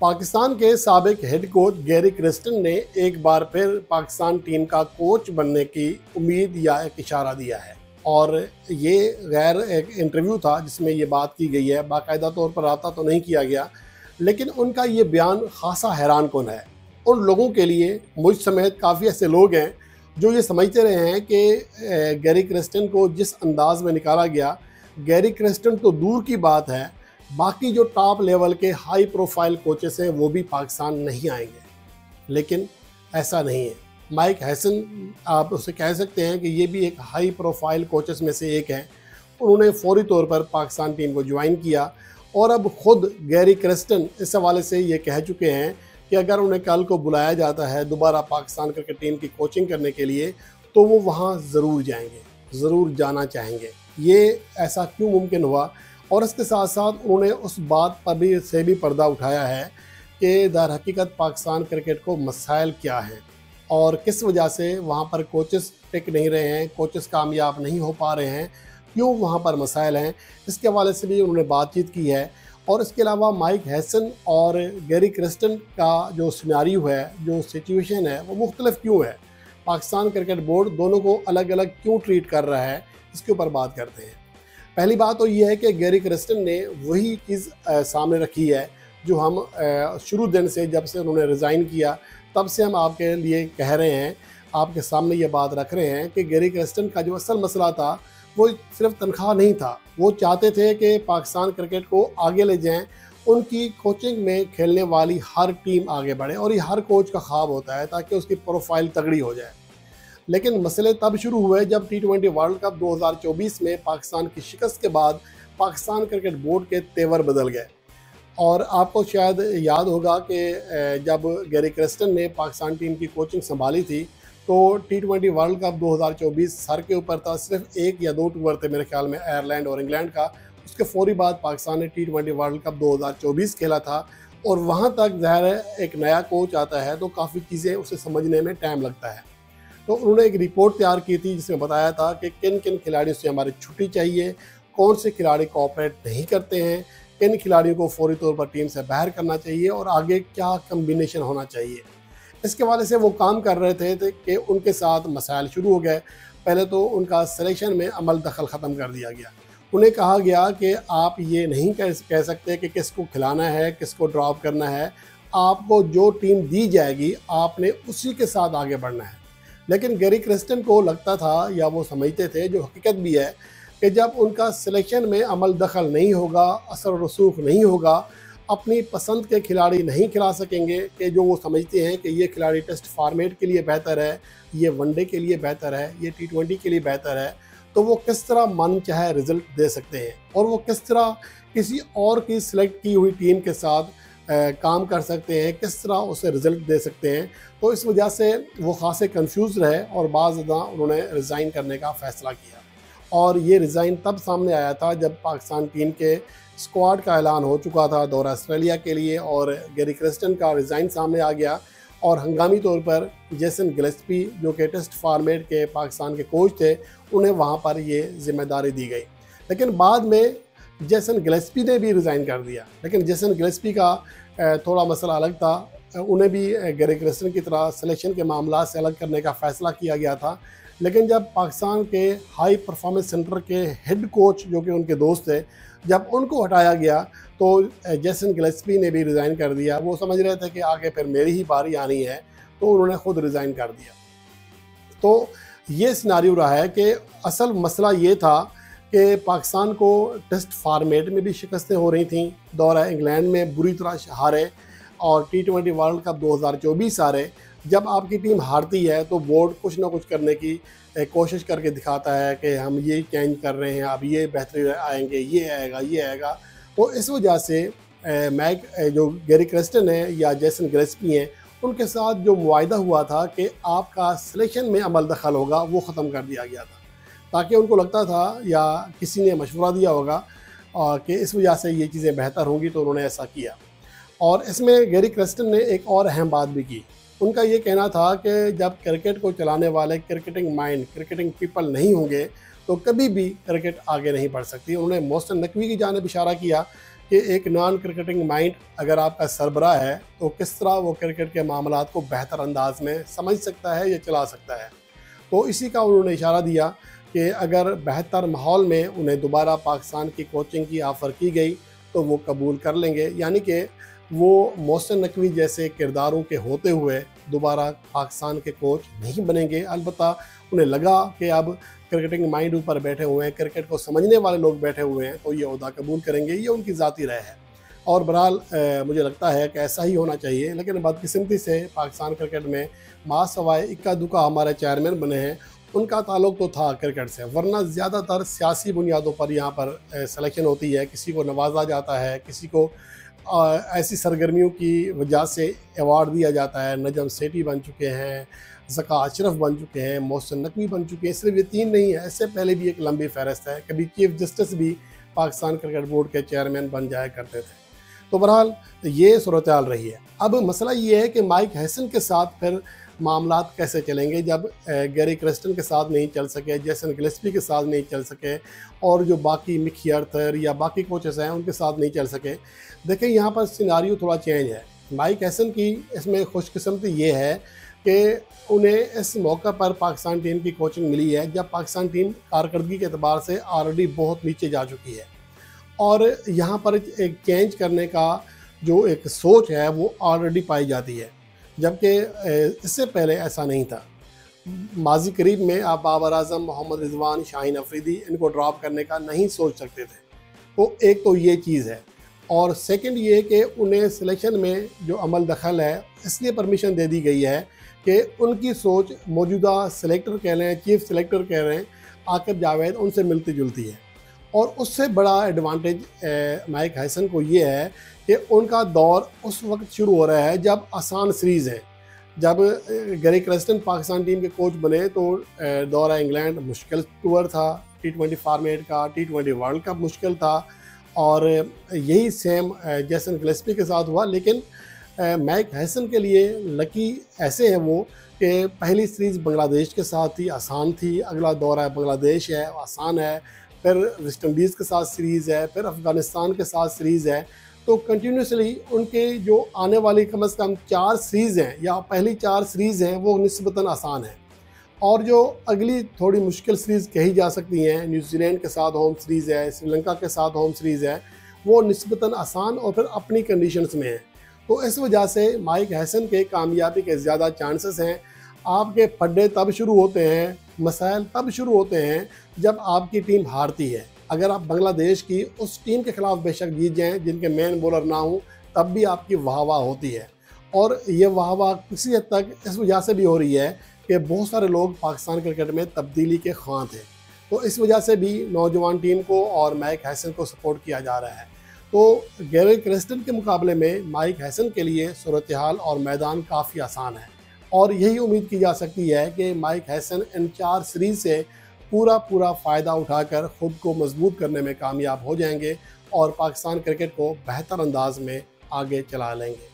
पाकिस्तान के साबिक head coach Gary Kristen ने एक बार फिर पाकिस्तान टीम का कोच बनने की उम्मीद या एक इशारा दिया है। और ये गैर एक इंटरव्यू था जिसमें ये बात की गई है, बाकायदा तौर पर रब्ता तो नहीं किया गया, लेकिन उनका ये बयान खासा हैरान कुन है। उन लोगों के लिए, मुझ समेत काफ़ी ऐसे लोग हैं जो ये समझते रहे हैं कि गैरी क्रिस्टन को जिस अंदाज में निकाला गया, गैरी क्रिस्टन तो दूर की बात है, बाकी जो टॉप लेवल के हाई प्रोफाइल कोचेस हैं वो भी पाकिस्तान नहीं आएंगे। लेकिन ऐसा नहीं है। माइक हैसन, आप उसे कह सकते हैं कि ये भी एक हाई प्रोफाइल कोचेस में से एक हैं। उन्होंने फौरी तौर पर पाकिस्तान टीम को ज्वाइन किया और अब खुद गैरी क्रिस्टन इस हवाले से ये कह चुके हैं कि अगर उन्हें कल को बुलाया जाता है दोबारा पाकिस्तान क्रिकेट टीम की कोचिंग करने के लिए तो वो वहाँ ज़रूर जाएंगे, ज़रूर जाना चाहेंगे। ये ऐसा क्यों मुमकिन हुआ? और इसके साथ साथ उन्होंने उस बात पर भी पर्दा उठाया है कि दर हकीकत पाकिस्तान क्रिकेट को मसाइल क्या हैं और किस वजह से वहाँ पर कोचेस टिक नहीं रहे हैं, कोचेस कामयाब नहीं हो पा रहे हैं, क्यों वहाँ पर मसाइल हैं। इसके हवाले से भी उन्होंने बातचीत की है। और इसके अलावा माइक हैसन और गैरी क्रिस्टन का जो सिनेरियो है, जो सिचुएशन है, वो मुख्तलिफ क्यों है, पाकिस्तान क्रिकेट बोर्ड दोनों को अलग अलग क्यों ट्रीट कर रहा है, इसके ऊपर बात करते हैं। पहली बात तो ये है कि गैरी क्रिस्टन ने वही चीज़ सामने रखी है जो हम शुरू दिन से, जब से उन्होंने रिज़ाइन किया तब से हम आपके लिए कह रहे हैं, आपके सामने ये बात रख रहे हैं कि गैरी क्रिस्टन का जो असल मसला था वो सिर्फ तनख्वाह नहीं था। वो चाहते थे कि पाकिस्तान क्रिकेट को आगे ले जाएं, उनकी कोचिंग में खेलने वाली हर टीम आगे बढ़े, और ये हर कोच का ख्वाब होता है ताकि उसकी प्रोफाइल तगड़ी हो जाए। लेकिन मसले तब शुरू हुए जब T20 वर्ल्ड कप 2024 में पाकिस्तान की शिकस्त के बाद पाकिस्तान क्रिकेट बोर्ड के तेवर बदल गए। और आपको शायद याद होगा कि जब गैरी क्रिस्टन ने पाकिस्तान टीम की कोचिंग संभाली थी तो T20 वर्ल्ड कप 2024 सर के ऊपर था। सिर्फ 1 या 2 टूर थे मेरे ख्याल में, आयरलैंड और इंग्लैंड का। उसके फौरी बाद पाकिस्तान ने T20 वर्ल्ड कप 2024 खेला था और वहाँ तक ज़ाहिर है एक नया कोच आता है तो काफ़ी चीज़ें उसे समझने में टाइम लगता है। तो उन्होंने एक रिपोर्ट तैयार की थी जिसमें बताया था कि किन किन खिलाड़ियों से हमारी छुट्टी चाहिए, कौन से खिलाड़ी कोऑपरेट नहीं करते हैं, किन खिलाड़ियों को फौरी तौर पर टीम से बाहर करना चाहिए और आगे क्या कम्बिनेशन होना चाहिए। इसके वाले से वो काम कर रहे थे कि उनके साथ मसाइल शुरू हो गए। पहले तो उनका सिलेक्शन में अमल दखल ख़त्म कर दिया गया। उन्हें कहा गया कि आप ये नहीं कह सकते कि किसको खिलाना है, किसको ड्रॉप करना है। आपको जो टीम दी जाएगी आपने उसी के साथ आगे बढ़ना है। लेकिन गैरी क्रिस्टन को लगता था, या वो समझते थे, जो हकीकत भी है, कि जब उनका सिलेक्शन में अमल दखल नहीं होगा, असर रसूख नहीं होगा, अपनी पसंद के खिलाड़ी नहीं खिला सकेंगे कि जो वो समझते हैं कि ये खिलाड़ी टेस्ट फॉर्मेट के लिए बेहतर है, ये वनडे के लिए बेहतर है, ये T20 के लिए बेहतर है, तो वो किस तरह मन चाहे रिज़ल्ट दे सकते हैं और वो किस तरह किसी और की सिलेक्ट की हुई टीम के साथ काम कर सकते हैं, किस तरह उसे रिज़ल्ट दे सकते हैं। तो इस वजह से वो खासे कंफ्यूज रहे और बाज़ उन्होंने रिज़ाइन करने का फ़ैसला किया। और ये रिज़ाइन तब सामने आया था जब पाकिस्तान टीम के स्क्वाड का ऐलान हो चुका था दौरा ऑस्ट्रेलिया के लिए, और गैरी क्रिस्टन का रिज़ाइन सामने आ गया और हंगामी तौर पर जेसन गिलेस्पी, जो कि टेस्ट फॉर्मेट के पाकिस्तान के कोच थे, उन्हें वहाँ पर ये ज़िम्मेदारी दी गई। लेकिन बाद में जेसन गिलेस्पी ने भी रिज़ाइन कर दिया। लेकिन जेसन गिलेस्पी का थोड़ा मसला अलग था। उन्हें भी गैरी क्रिस्टन की तरह सिलेक्शन के मामला से अलग करने का फ़ैसला किया गया था। लेकिन जब पाकिस्तान के हाई परफॉर्मेंस सेंटर के हेड कोच, जो कि उनके दोस्त थे, जब उनको हटाया गया तो जेसन गिलेस्पी ने भी रिज़ाइन कर दिया। वो समझ रहे थे कि आगे फिर मेरी ही बारी आनी है, तो उन्होंने ख़ुद रिज़ाइन कर दिया। तो ये सिनेरियो रहा है कि असल मसला ये था कि पाकिस्तान को टेस्ट फॉर्मेट में भी शिकस्तें हो रही थीं। दौरा इंग्लैंड में बुरी तरह हारे और T20 वर्ल्ड कप 2024 हारे। जब आपकी टीम हारती है तो बोर्ड कुछ ना कुछ करने की कोशिश करके दिखाता है कि हम ये चेंज कर रहे हैं, अब ये बेहतरी आएंगे, ये आएगा, ये आएगा। तो इस वजह से जो गैरी क्रिस्टन है या जेसन गिलेस्पी हैं, उनके साथ जो मुआहदा हुआ था कि आपका सिलेक्शन में अमल दखल होगा, वो ख़त्म कर दिया गया था। ताकि उनको लगता था या किसी ने मशवरा दिया होगा कि इस वजह से ये चीज़ें बेहतर होंगी, तो उन्होंने ऐसा किया। और इसमें गैरी क्रिस्टन ने एक और अहम बात भी की। उनका ये कहना था कि जब क्रिकेट को चलाने वाले क्रिकेटिंग माइंड, क्रिकेटिंग पीपल नहीं होंगे तो कभी भी क्रिकेट आगे नहीं बढ़ सकती। उन्होंने मोहसिन नकवी की जानिब इशारा किया कि एक नॉन क्रिकेटिंग माइंड अगर आपका सरबराह है तो किस तरह वो क्रिकेट के मामलात को बेहतर अंदाज में समझ सकता है या चला सकता है। तो इसी का उन्होंने इशारा दिया कि अगर बेहतर माहौल में उन्हें दोबारा पाकिस्तान की कोचिंग की ऑफ़र की गई तो वो कबूल कर लेंगे, यानी कि वो मोहसिन नकवी जैसे किरदारों के होते हुए दोबारा पाकिस्तान के कोच नहीं बनेंगे। अलबत्ता उन्हें लगा कि अब क्रिकेटिंग माइंड ऊपर बैठे हुए हैं, क्रिकेट को समझने वाले लोग बैठे हुए हैं, तो ये ओहदा कबूल करेंगे। ये उनकी ज़ाती राय है और बहरहाल मुझे लगता है कि ऐसा ही होना चाहिए। लेकिन बदकिस्मती से पाकिस्तान क्रिकेट में माँ सवाए इक्का दुक्का हमारे चेयरमैन बने हैं, उनका ताल्लुक तो था क्रिकेट से, वरना ज़्यादातर सियासी बुनियादों पर यहाँ पर सिलेक्शन होती है। किसी को नवाजा जाता है, किसी को ऐसी सरगर्मियों की वजह से अवार्ड दिया जाता है। नजम सेठी बन चुके हैं, ज़का अशरफ बन चुके हैं, मोहसिन नकवी बन चुके हैं। सिर्फ ये 3 नहीं है, इससे पहले भी एक लंबी फहरिस्त है। कभी चीफ जस्टिस भी पाकिस्तान क्रिकेट बोर्ड के चेयरमैन बन जाया करते थे। तो बहरहाल ये सूरत हाल रही है। अब मसला ये है कि माइक हैसन के साथ फिर मामलात कैसे चलेंगे जब गैरी क्रेस्टन के साथ नहीं चल सके, जेसन गिलेस्पी के साथ नहीं चल सके और जो बाकी मिकी आर्थर या बाकी कोचेस हैं उनके साथ नहीं चल सके। देखिए यहाँ पर सिनारियो थोड़ा चेंज है। माइक हैसन की इसमें खुशकिस्मती ये है कि उन्हें इस मौका पर पाकिस्तान टीम की कोचिंग मिली है जब पाकिस्तान टीम कारकर्दगी के अतबार से ऑलरेडी बहुत नीचे जा चुकी है और यहाँ पर एक चेंज करने का जो एक सोच है वो ऑलरेडी पाई जाती है, जबकि इससे पहले ऐसा नहीं था। माजी करीब में आप बाबर आजम, मोहम्मद रिजवान, शाहीन अफरीदी इनको ड्रॉप करने का नहीं सोच सकते थे। तो एक तो ये चीज़ है और सेकंड ये कि उन्हें सिलेक्शन में जो अमल दखल है इसलिए परमिशन दे दी गई है कि उनकी सोच मौजूदा सिलेक्टर कह रहे हैं, चीफ सिलेक्टर कह रहे हैं आकिब जावेद, उनसे मिलती जुलती है। और उससे बड़ा एडवांटेज माइक हैसन को ये है कि उनका दौर उस वक्त शुरू हो रहा है जब आसान सीरीज़ है। जब गैरी क्रेस्टन पाकिस्तान टीम के कोच बने तो दौरा इंग्लैंड मुश्किल टूर था, T20 फॉर्मेट का, T20 वर्ल्ड कप मुश्किल था और यही सेम जेसन गिलेस्पी के साथ हुआ। लेकिन माइक हैसन के लिए लकी ऐसे हैं वो कि पहली सीरीज़ बांग्लादेश के साथ थी, आसान थी। अगला दौरा बांग्लादेश है, आसान है। फिर वेस्ट इंडीज़ के साथ सीरीज़ है, फिर अफ़गानिस्तान के साथ सीरीज़ है। तो कंटिन्यूसली उनके जो आने वाली कम से कम 4 सीरीज़ हैं या पहली 4 सीरीज़ हैं वो निस्बतन आसान है और जो अगली थोड़ी मुश्किल सीरीज़ कही जा सकती हैं, न्यूजीलैंड के साथ होम सीरीज़ है, श्रीलंका के साथ होम सीरीज़ है, वो निस्बतन आसान और फिर अपनी कंडीशंस में है। तो इस वजह से माइक हैसन के कामयाबी के ज़्यादा चांसेस हैं। आपके पड्डे तब शुरू होते हैं, मसाइल तब शुरू होते हैं जब आपकी टीम हारती है। अगर आप बांग्लादेश की उस टीम के खिलाफ बेशक जीत जाएं जिनके मेन बॉलर ना हो, तब भी आपकी वाह वाह होती है और ये वाह वाह किसी हद तक इस वजह से भी हो रही है कि बहुत सारे लोग पाकिस्तान क्रिकेट में तब्दीली के ख्वाह थे। तो इस वजह से भी नौजवान टीम को और माइक हैसन को सपोर्ट किया जा रहा है। तो गैरी क्रेस्टन के मुकाबले में माइक हैसन के लिए सूरत हाल और मैदान काफ़ी आसान है और यही उम्मीद की जा सकती है कि माइक हैसन इन 4 सीरीज़ से पूरा फ़ायदा उठाकर ख़ुद को मजबूत करने में कामयाब हो जाएंगे और पाकिस्तान क्रिकेट को बेहतर अंदाज में आगे चला लेंगे।